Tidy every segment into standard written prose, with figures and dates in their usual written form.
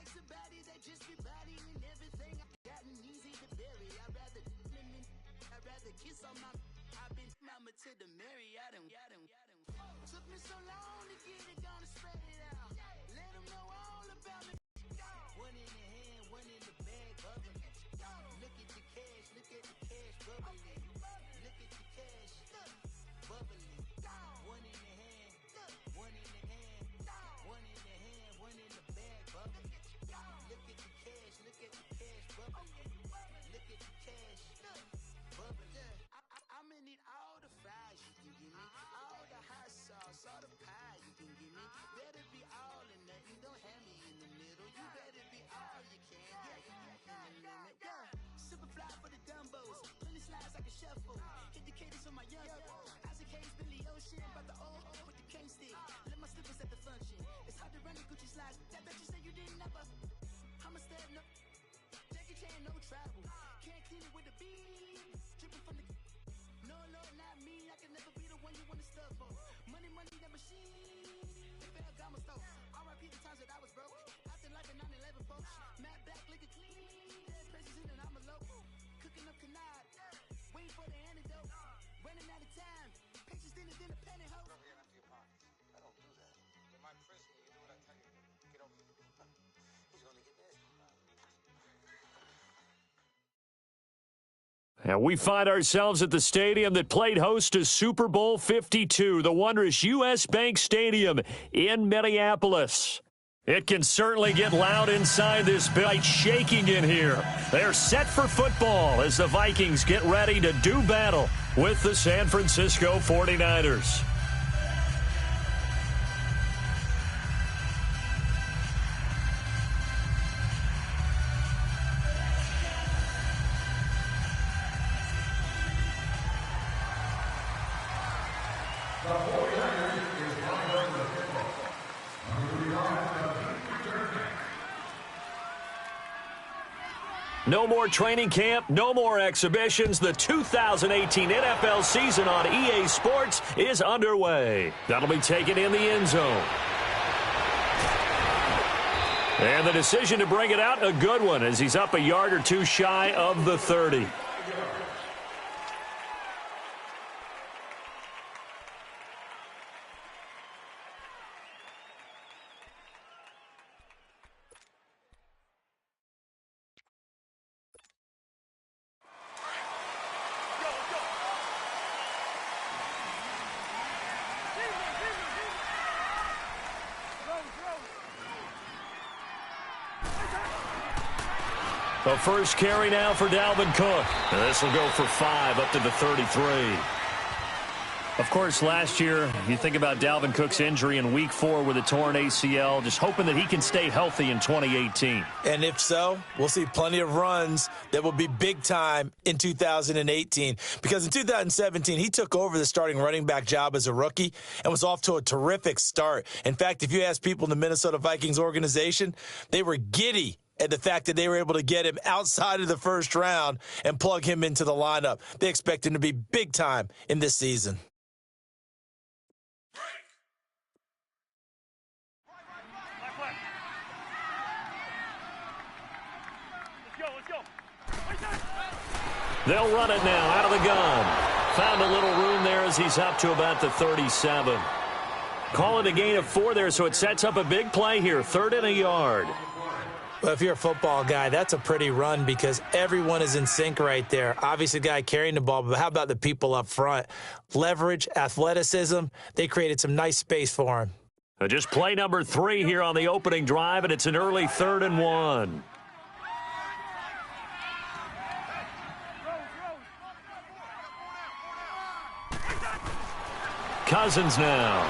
likes a body that just be bodying everything. I've gotten easy to bury. I'd rather kiss on my. I've been mama to the Marriott and took me so long to get it, gonna spread it out. Let them know all about me. One in the hand, one in the bag, bubbling. Look at the cash, bubbling. Look at the cash, bubbling. One in the hand, one in the hand, one in the hand, one in the bag, bubbling. Look at the cash, bubbling. Look at the cash, bubbling. I'ma need all the fries you can give me, all the hot sauce, all the pie you can give me. Better be all or nothing, don't have me in the middle. You better be all you can, Super fly for the dumbos, plenty slides like a shuffle. Hit the cadence on my young Isaac Hayes, Billy Ocean, but the old with the cane stick. Let my slippers at the function. It's hard to run the Gucci slides. That bet you say you didn't never. I'm a step no. Jackie Chan, no travel. Can't clean it with a beat. Dripping from the. No, not me. I can never be the one you want to stuff for. Money, that machine. They fell gamma stove. R.I.P. the times that I was broke. Acting like a 9/11 folks. Matt back, looking clean. Dead president and I'm a local. Cooking up canard. Waiting for the antidote. Running out of time. Patience thinner than a penny hoe. Over here, empty your pockets. I don't do that. You might press me. You do what I tell you. Get over here. He's gonna get nasty. And we find ourselves at the stadium that played host to Super Bowl 52, the wondrous U.S. Bank Stadium in Minneapolis. It can certainly get loud inside this building, shaking in here. They're set for football as the Vikings get ready to do battle with the San Francisco 49ers. No more training camp, no more exhibitions. The 2018 NFL season on EA Sports is underway. That'll be taken in the end zone. And the decision to bring it out, a good one, as he's up a yard or two shy of the 30. The first carry now for Dalvin Cook. And this will go for 5 up to the 33. Of course, last year, you think about Dalvin Cook's injury in Week 4 with a torn ACL, just hoping that he can stay healthy in 2018. And if so, we'll see plenty of runs that will be big time in 2018. Because in 2017, he took over the starting running back job as a rookie and was off to a terrific start. In fact, if you ask people in the Minnesota Vikings organization, they were giddy at the fact that they were able to get him outside of the first round and plug him into the lineup. They expect him to be big time in this season. They'll run it now out of the gun. Found a little room there as he's up to about the 37. Call it a gain of 4 there, so it sets up a big play here. 3rd and a yard. Well, if you're a football guy, that's a pretty run because everyone is in sync right there. Obviously, the guy carrying the ball, but how about the people up front? Leverage, athleticism, they created some nice space for him. Just play number 3 here on the opening drive, and it's an early 3rd and 1. Cousins now.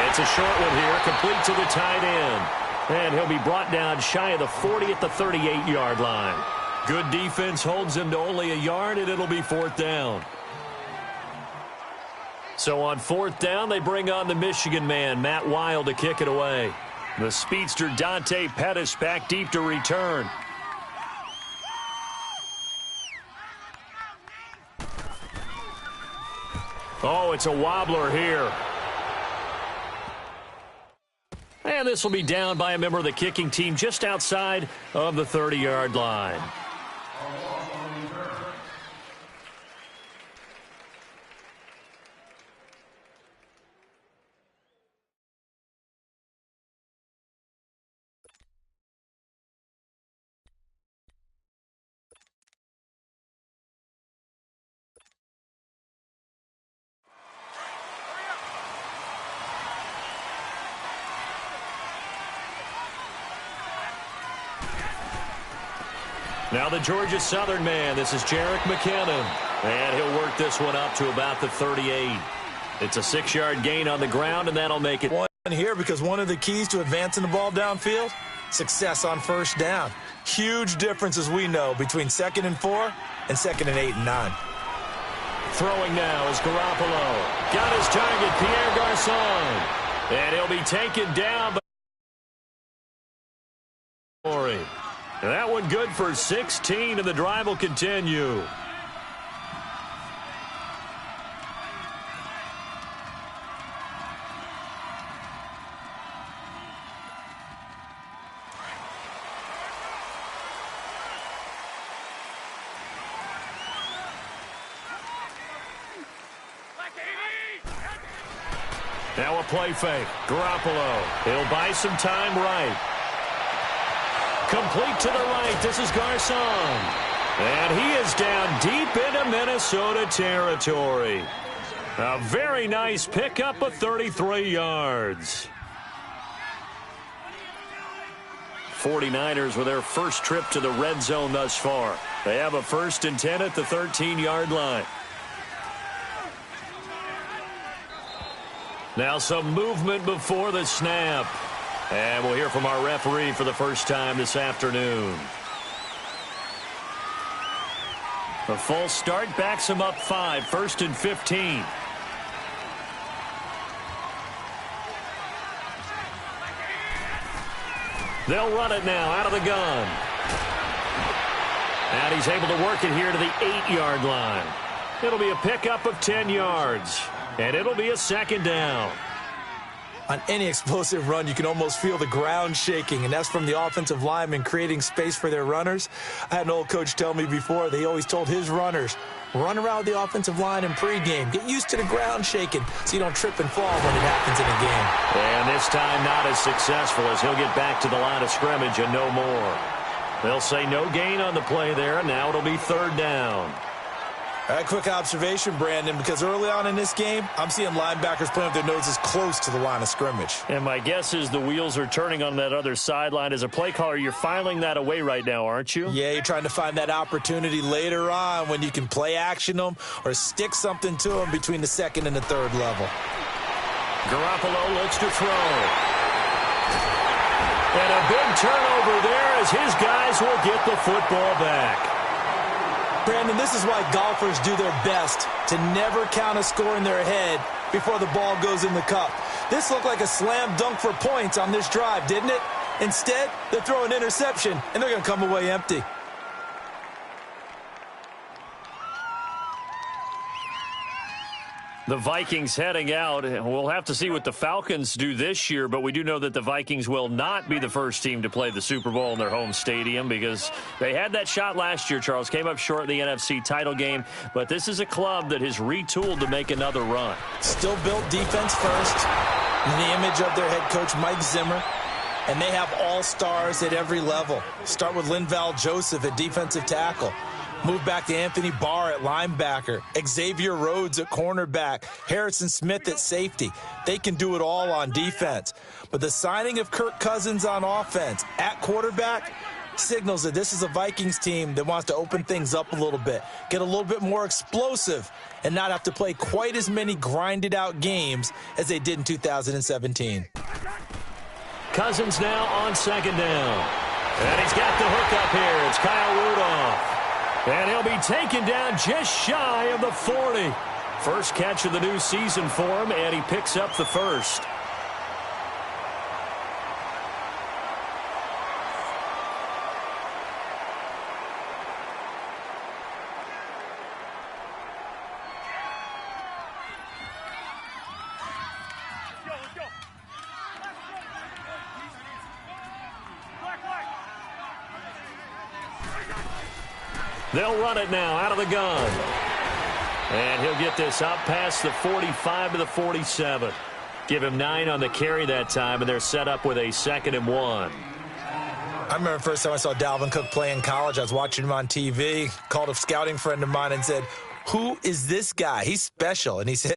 It's a short one here, complete to the tight end. And he'll be brought down shy of the 40 at the 38-yard line. Good defense holds him to only a yard, and it'll be 4th down. So on 4th down, they bring on the Michigan man, Matt Wild, to kick it away. The speedster Dante Pettis back deep to return. Oh, it's a wobbler here. And And this will be down by a member of the kicking team just outside of the 30-yard line. Now the Georgia Southern man. This is Jarek McKinnon. And he'll work this one up to about the 38. It's a 6-yard gain on the ground, and that'll make it one here because one of the keys to advancing the ball downfield, success on first down. Huge difference, as we know, between 2nd and 4 and 2nd and 8 and 9. Throwing now is Garoppolo. Got his target, Pierre Garçon. And he'll be taken down by that one good for 16, and the drive will continue. Now a play fake. Garoppolo. He'll buy some time right. Complete to the right. This is Garçon. And he is down deep into Minnesota territory. A very nice pickup of 33 yards. 49ers with their first trip to the red zone thus far. They have a 1st and 10 at the 13-yard line. Now some movement before the snap. And we'll hear from our referee for the first time this afternoon. The false start backs him up 5, 1st and 15. They'll run it now out of the gun. And he's able to work it here to the 8-yard line. It'll be a pickup of 10 yards. And it'll be a 2nd down. On any explosive run, you can almost feel the ground shaking, and that's from the offensive linemen creating space for their runners. I had an old coach tell me before, they always told his runners, run around the offensive line in pregame. Get used to the ground shaking so you don't trip and fall when it happens in a game. And this time not as successful as he'll get back to the line of scrimmage and no more. They'll say no gain on the play there, and now it'll be 3rd down. A quick observation, Brandon, because early on in this game, I'm seeing linebackers playing with their noses close to the line of scrimmage. And my guess is the wheels are turning on that other sideline. As a play caller, you're filing that away right now, aren't you? Yeah, you're trying to find that opportunity later on when you can play action them or stick something to them between the 2nd and the 3rd level. Garoppolo looks to throw. And a big turnover there as his guys will get the football back. Brandon, this is why golfers do their best to never count a score in their head before the ball goes in the cup. This looked like a slam dunk for points on this drive, didn't it? Instead, they throw an interception, and they're going to come away empty. The Vikings heading out. We'll have to see what the Falcons do this year, but we do know that the Vikings will not be the first team to play the Super Bowl in their home stadium because they had that shot last year, Charles. Came up short in the NFC title game, but this is a club that has retooled to make another run. Still built defense first, in the image of their head coach, Mike Zimmer, and they have all-stars at every level. Start with Linval Joseph at defensive tackle. Move back to Anthony Barr at linebacker, Xavier Rhodes at cornerback, Harrison Smith at safety. They can do it all on defense. But the signing of Kirk Cousins on offense at quarterback signals that this is a Vikings team that wants to open things up a little bit, get a little bit more explosive, and not have to play quite as many grinded-out games as they did in 2017. Cousins now on 2nd down. And he's got the hook up here. It's Kyle Rudolph. And he'll be taken down just shy of the 40. First catch of the new season for him, and he picks up the 1st. They'll run it now out of the gun. And he'll get this up past the 45 to the 47. Give him 9 on the carry that time, and they're set up with a 2nd and 1. I remember the first time I saw Dalvin Cook play in college. I was watching him on TV, called a scouting friend of mine and said, "Who is this guy? He's special." And he said,